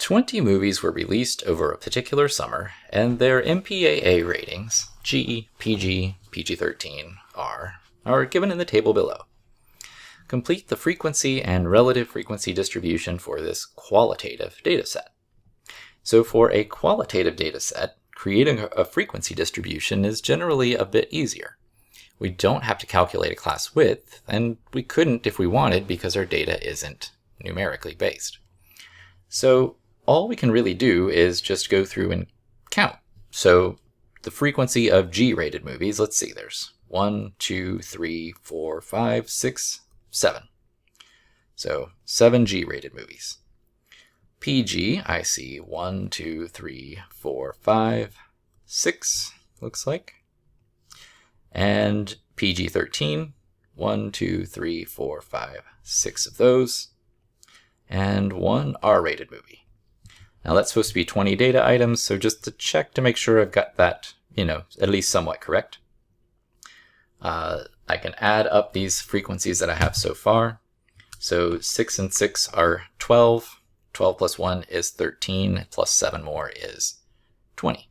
20 movies were released over a particular summer, and their MPAA ratings, G, PG, PG-13, R, are given in the table below. Complete the frequency and relative frequency distribution for this qualitative dataset. So for a qualitative dataset, creating a frequency distribution is generally a bit easier. We don't have to calculate a class width, and we couldn't if we wanted because our data isn't numerically based. So all we can really do is just go through and count. So the frequency of G-rated movies, let's see, there's 1, 2, 3, 4, 5, 6, 7. So 7 G-rated movies. PG, I see 1, 2, 3, 4, 5, 6, looks like. And PG-13, 1, 2, 3, 4, 5, 6 of those. And 1 R-rated movie. Now that's supposed to be 20 data items, so just to check to make sure I've got that, at least somewhat correct. I can add up these frequencies that I have so far. So 6 and 6 are 12. 12 plus 1 is 13, plus 7 more is 20.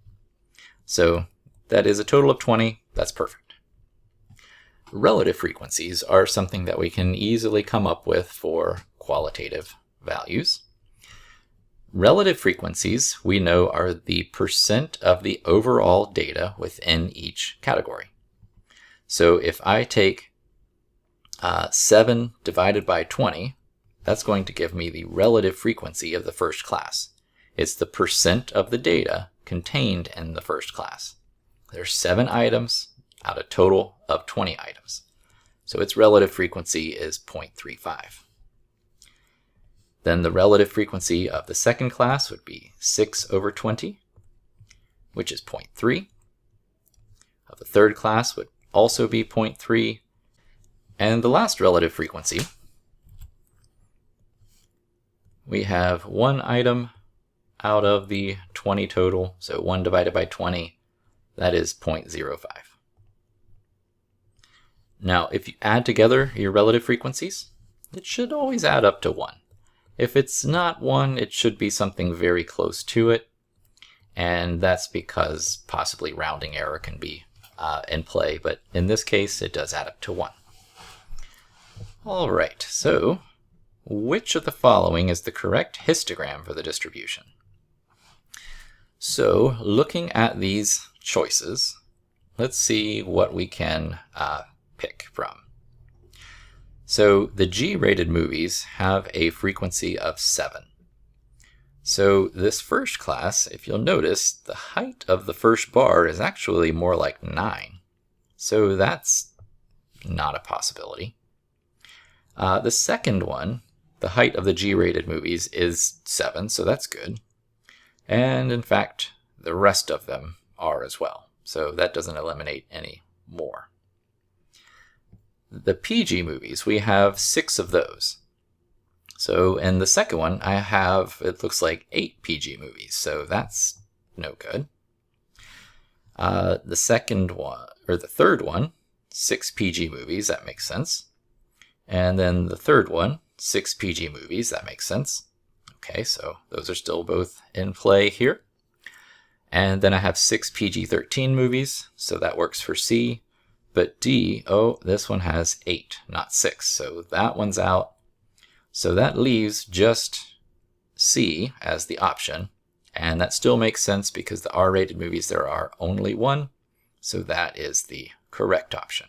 So that is a total of 20. That's perfect. Relative frequencies are something that we can easily come up with for qualitative values. Relative frequencies, we know, are the percent of the overall data within each category. So if I take 7 divided by 20, that's going to give me the relative frequency of the first class. It's the percent of the data contained in the first class. There's 7 items out of a total of 20 items. So its relative frequency is 0.35. Then the relative frequency of the second class would be 6 over 20, which is 0.3. Of the third class would also be 0.3. And the last relative frequency, we have 1 item out of the 20 total, so 1 divided by 20, that is 0.05. Now, if you add together your relative frequencies, it should always add up to 1. If it's not 1, it should be something very close to it, and that's because possibly rounding error can be in play, but in this case it does add up to 1. Alright, so which of the following is the correct histogram for the distribution? So looking at these choices, let's see what we can pick from. So the G-rated movies have a frequency of 7. So this first class, if you'll notice, the height of the first bar is actually more like 9. So that's not a possibility. The second one, the height of the G-rated movies is 7, so that's good. And in fact, the rest of them are as well. So that doesn't eliminate any more. The PG movies, we have 6 of those. So in the second one, I have, it looks like 8 PG movies, so that's no good. The second one, or the third one, 6 PG movies, that makes sense. And then the third one, 6 PG movies, that makes sense. Okay, so those are still both in play here. And then I have 6 PG-13 movies, so that works for C. But D, oh, this one has 8, not 6, so that one's out. So that leaves just C as the option, and that still makes sense because the R-rated movies, there are only 1, so that is the correct option.